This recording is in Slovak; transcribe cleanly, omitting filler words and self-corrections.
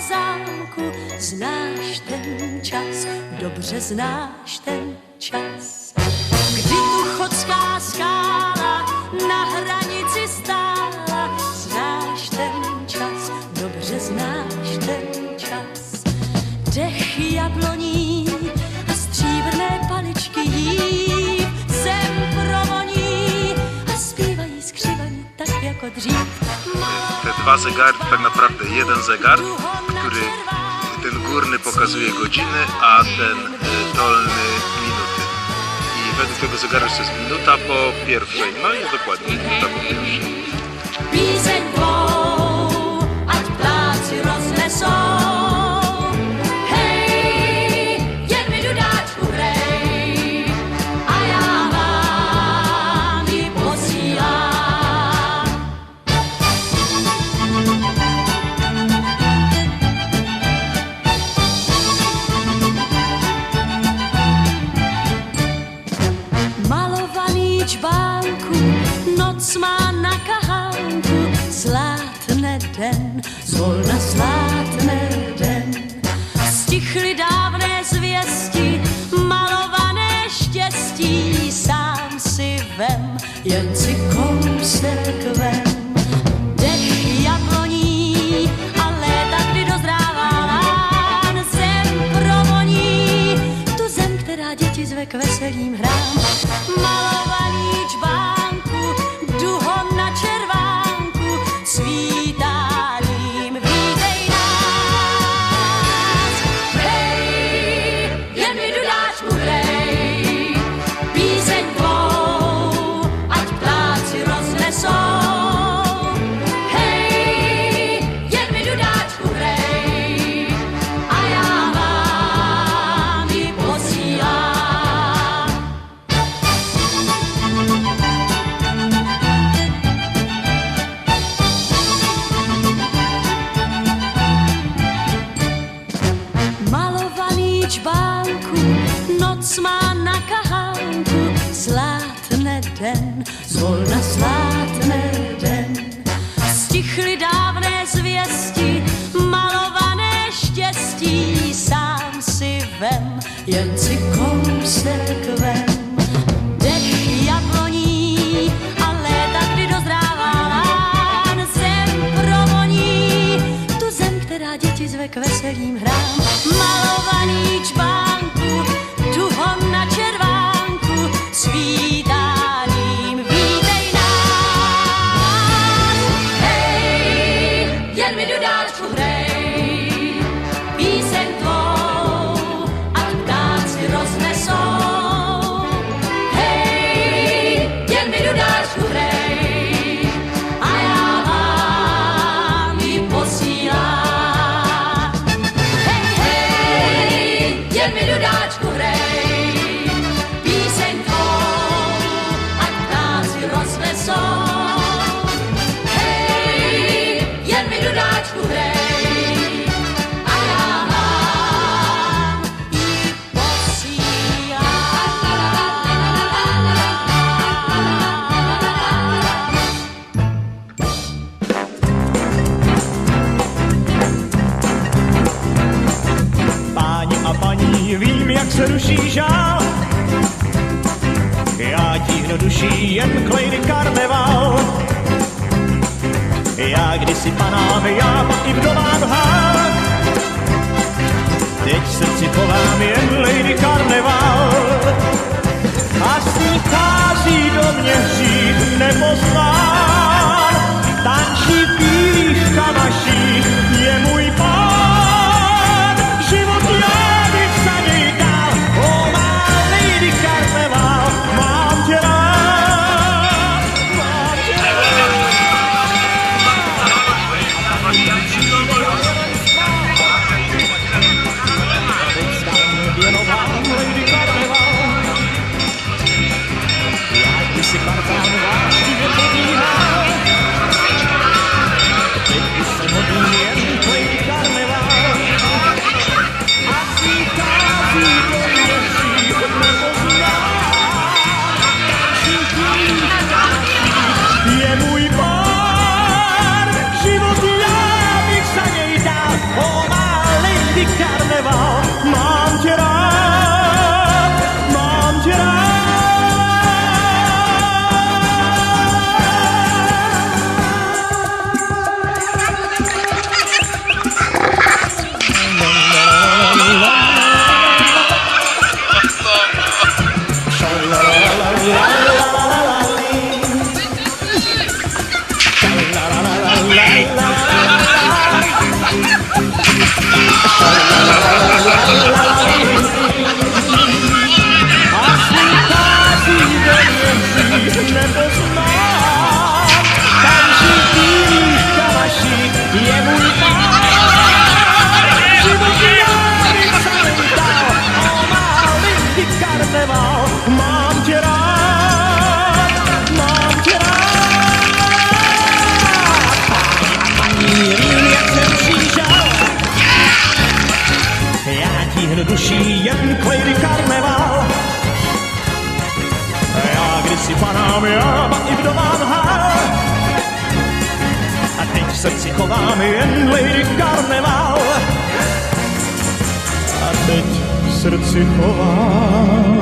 zámku. Znáš ten čas, dobře znáš ten čas, kdy tu chodská skála na hranici stála. Znáš ten čas, dobře znáš ten čas. Dech jabloní a stříbrné paličky jí zem provoní a zpívají skřivaní tak jako dřív. Te dwa zegary to tak naprawdę jeden zegar, który ten górny pokazuje godziny, a ten dolny minuty. I według tego zegaru jest minuta po pierwszej, no i dokładnie minuta po pierwszej. Píseň tvou, ať ptáci roznesou. Hej, jen mi dudáčku hrej, a já vám ji posílám. Malovaný čbánku, noc má na kahánku, zlátne den, zvolna zlátne den. Stichly dávné zvěsti, malované štěstí, sám si vem, jen si kousek vem. Dech jabloní a léta, kdy dozrává lán, zem provoní, tu zem, která děti zve k veselým hrám. Malovaný čbánku, duho na červánku, svítáním vítej nás. Hej, jen mi dudáčku hrej, píseň tvou, ať ptáci roznesou. Hej, jen mi dudáčku hrej, a já vám ji posílám. Malovaný čbánku, noc má na kahánku, zlátne den, zvolna zlátne den. Stichly dávné zvěsti, malované štěstí, sám si vem, jen si kousek vem. Dech jabloní a léta, kdy dozrává lán, zem provoní, tu zem, která děti zve k veselým hrám. Malovaný čbánku, duho na červánku, svítáním vítej nás. Hej, jen mi dudáčku hrej, píseň tvou, ať ptáci roznesou. Hej, jen mi dudáčku hrej, a já vám ji posílám. Hej, hej, jen mi dudáčku hrej, píseň tvou, ať ptáci roznesou. Hej, jen mi dudáčku hrej, a já vám ji posílám. Páni a paní, vím, jak se ruší žál. Já tíhnu duší jen klejny karneval. Já kdysi panám, já pak i vdovám hák. Teď v srdci chovám jen lady karneval. A sníkáří do mě hřích nepoznám. Tančí v bílých kamaších je můj pán. Život já bych za něj dal, o má lady karneval, mám tě rád, mám tě rád. Teď stále věnovám lady karneval. Lady Karneval, mám tě rád, mám tě rád. Paní, jak jsem přišel, já tíhnu duší jen k Lady Karneval. Já kdysi panám, já i vdovám hál. A teď v srdci chovám jen Lady Karneval. A teď v srdci chovám